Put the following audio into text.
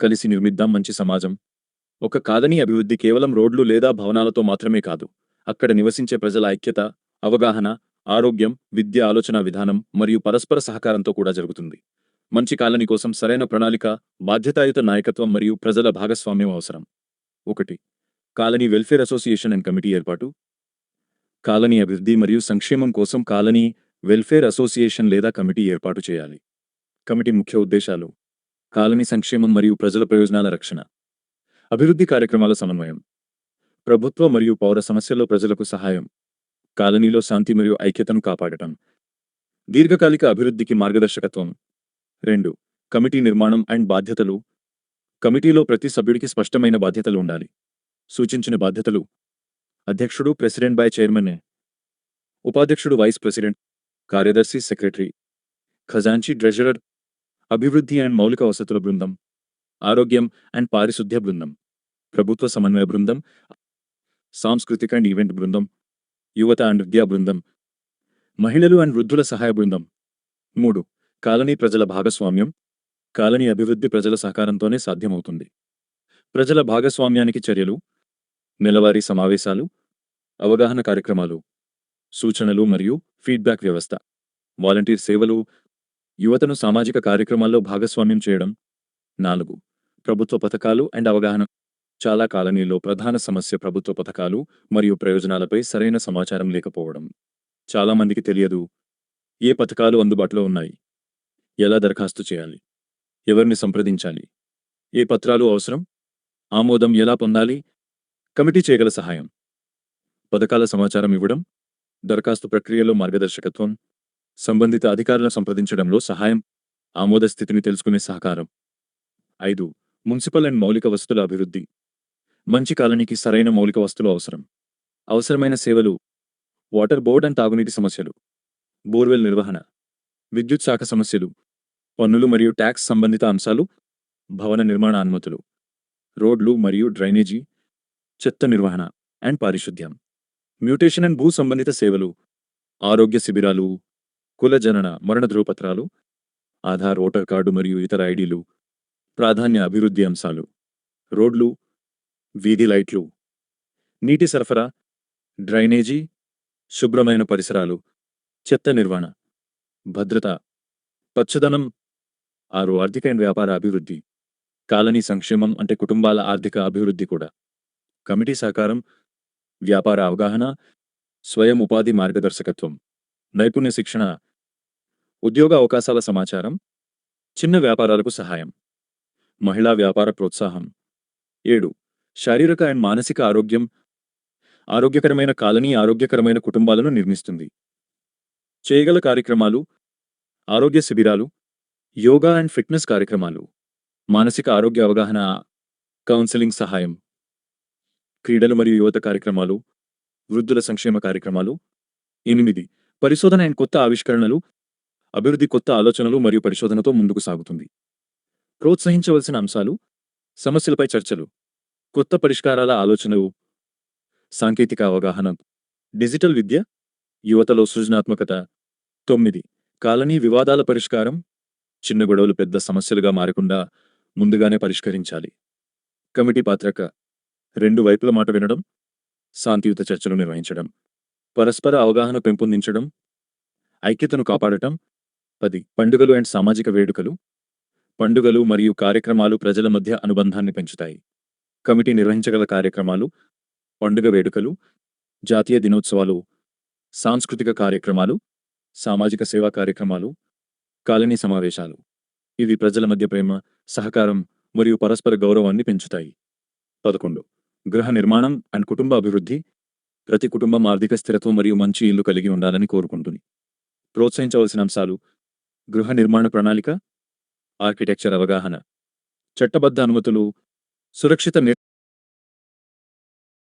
కలిసి నిర్మిద్దాం మంచి సమాజం. ఒక కాలనీ అభివృద్ధి కేవలం రోడ్లు లేదా భవనాలతో మాత్రమే కాదు. అక్కడ నివసించే ప్రజల ఐక్యత, అవగాహన, ఆరోగ్యం, విద్య, ఆలోచన విధానం మరియు పరస్పర సహకారంతో కూడా జరుగుతుంది. మంచి కాలనీ కోసం సరైన ప్రణాళిక, బాధ్యతాయుత నాయకత్వం మరియు ప్రజల భాగస్వామ్యం అవసరం. 1. Colony welfare association and committee ఏర్పాటు. కాలనీ అభివృద్ధి మరియు సంక్షేమం కోసం కాలనీ వెల్ఫేర్ అసోసియేషన్ లేదా కమిటీ ఏర్పాటు చేయాలి. కమిటీ ముఖ్య ఉద్దేశాలు: కాలనీ సంక్షేమం మరియు ప్రజల ప్రయోజనాల రక్షణ, అభివృద్ధి కార్యక్రమాల సమన్వయం, ప్రభుత్వ మరియు పౌర సమస్యల్లో ప్రజలకు సహాయం, కాలనీలో శాంతి మరియు ఐక్యతను కాపాడటం, దీర్ఘకాలిక అభివృద్ధికి మార్గదర్శకత్వం. 2. కమిటీ నిర్మాణం అండ్ బాధ్యతలు. కమిటీలో ప్రతి సభ్యుడికి స్పష్టమైన బాధ్యతలు ఉండాలి. సూచించిన బాధ్యతలు: అధ్యక్షుడు ప్రెసిడెంట్ బై చైర్మన్, ఉపాధ్యక్షుడు వైస్ ప్రెసిడెంట్, కార్యదర్శి సెక్రటరీ, ఖజాంచీ ట్రెజరర్, అభివృద్ధి అండ్ మౌలిక వసతుల బృందం, ఆరోగ్యం అండ్ పారిశుద్ధ్య బృందం, ప్రభుత్వ సమన్వయ బృందం, సాంస్కృతిక అండ్ ఈవెంట్ బృందం, యువత అండ్ విద్యా బృందం, మహిళలు అండ్ వృద్ధుల సహాయ బృందం. 3. కాలనీ ప్రజల భాగస్వామ్యం. కాలనీ అభివృద్ధి ప్రజల సహకారంతోనే సాధ్యమవుతుంది. ప్రజల భాగస్వామ్యానికి చర్యలు: నెలవారీ సమావేశాలు, అవగాహన కార్యక్రమాలు, సూచనలు మరియు ఫీడ్బ్యాక్ వ్యవస్థ, వాలంటీర్ సేవలు, యువతను సామాజిక కార్యక్రమాల్లో భాగస్వామ్యం చేయడం. 4. ప్రభుత్వ పథకాలు అండ్ అవగాహన. చాలా కాలనీల్లో ప్రధాన సమస్య ప్రభుత్వ పథకాలు మరియు ప్రయోజనాలపై సరైన సమాచారం లేకపోవడం. చాలా మందికి తెలియదు ఏ పథకాలు అందుబాటులో ఉన్నాయి, ఎలా దరఖాస్తు చేయాలి, ఎవరిని సంప్రదించాలి, ఏ పత్రాలు అవసరం, ఆమోదం ఎలా పొందాలి. కమిటీ చేయగల సహాయం: పథకాల సమాచారం ఇవ్వడం, దరఖాస్తు ప్రక్రియలో మార్గదర్శకత్వం, సంబంధిత అధికారులను సంప్రదించడంలో సహాయం, ఆమోద స్థితిని తెలుసుకునే సహకారం. 5. మున్సిపల్ అండ్ మౌలిక వసతుల అభివృద్ధి. మంచి కాలనీకి సరైన మౌలిక వసతులు అవసరం. అవసరమైన సేవలు: వాటర్ బోర్డ్ అండ్ తాగునీటి సమస్యలు, బోర్వెల్ నిర్వహణ, విద్యుత్ శాఖ సమస్యలు, పన్నులు మరియు ట్యాక్స్ సంబంధిత అంశాలు, భవన నిర్మాణ అనుమతులు, రోడ్లు మరియు డ్రైనేజీ, చెత్త నిర్వహణ అండ్ పారిశుద్ధ్యం, మ్యూటేషన్ అండ్ భూ సంబంధిత సేవలు, ఆరోగ్య శిబిరాలు, కుల జనన మరణ ధృవపత్రాలు, ఆధార్, ఓటర్ కార్డు మరియు ఇతర ఐడీలు, ప్రాధాన్య అభివృద్ధి అంశాలు, రోడ్లు, వీధి లైట్లు, నీటి సరఫరా, డ్రైనేజీ, శుభ్రమైన పరిసరాలు, చెత్త నిర్వహణ, భద్రత, పచ్చదనం. 6. ఆర్థిక అండ్ వ్యాపార అభివృద్ధి. కాలనీ సంక్షేమం అంటే కుటుంబాల ఆర్థిక అభివృద్ధి కూడా. కమిటీ సహకారం, వ్యాపార అవగాహన, స్వయం ఉపాధి మార్గదర్శకత్వం, నైపుణ్య శిక్షణ, ఉద్యోగ అవకాశాల సమాచారం, చిన్న వ్యాపారాలకు సహాయం, మహిళా వ్యాపార ప్రోత్సాహం. 7. శారీరక అండ్ మానసిక ఆరోగ్యం. ఆరోగ్యకరమైన కాలనీ ఆరోగ్యకరమైన కుటుంబాలను నిర్మిస్తుంది. చేయగల కార్యక్రమాలు: ఆరోగ్య శిబిరాలు, యోగా అండ్ ఫిట్నెస్ కార్యక్రమాలు, మానసిక ఆరోగ్య అవగాహన, కౌన్సిలింగ్ సహాయం, క్రీడలు మరియు యువత కార్యక్రమాలు, వృద్ధుల సంక్షేమ కార్యక్రమాలు. 8. పరిశోధన అండ్ కొత్త ఆవిష్కరణలు. అభివృద్ధి కొత్త ఆలోచనలు మరియు పరిశోధనతో ముందుకు సాగుతుంది. ప్రోత్సహించవలసిన అంశాలు: సమస్యలపై చర్చలు, కొత్త పరిష్కారాల ఆలోచనలు, సాంకేతిక అవగాహన, డిజిటల్ విద్య, యువతలో సృజనాత్మకత. 9. కాలనీ వివాదాల పరిష్కారం. చిన్న గొడవలు పెద్ద సమస్యలుగా మారకుండా ముందుగానే పరిష్కరించాలి. కమిటీ పాత్రక: రెండు వైపుల మాట వినడం, శాంతియుత చర్చలు నిర్వహించడం, పరస్పర అవగాహన పెంపొందించడం, ఐక్యతను కాపాడటం. 10. పండుగలు అండ్ సామాజిక వేడుకలు. పండుగలు మరియు కార్యక్రమాలు ప్రజల మధ్య అనుబంధాన్ని పెంచుతాయి. కమిటీ నిర్వహించగల కార్యక్రమాలు: పండుగ వేడుకలు, జాతీయ దినోత్సవాలు, సాంస్కృతిక కార్యక్రమాలు, సామాజిక సేవా కార్యక్రమాలు, కాలనీ సమావేశాలు. ఇవి ప్రజల మధ్య ప్రేమ, సహకారం మరియు పరస్పర గౌరవాన్ని పెంచుతాయి. 11. గృహ నిర్మాణం అండ్ కుటుంబ అభివృద్ధి. ప్రతి కుటుంబం ఆర్థిక స్థిరత్వం మరియు మంచి ఇల్లు కలిగి ఉండాలని కోరుకుంటుంది. ప్రోత్సహించవలసిన అంశాలు: గృహ నిర్మాణ ప్రణాళిక, ఆర్కిటెక్చర్ అవగాహన, చట్టబద్ధ అనుమతులు, సురక్షిత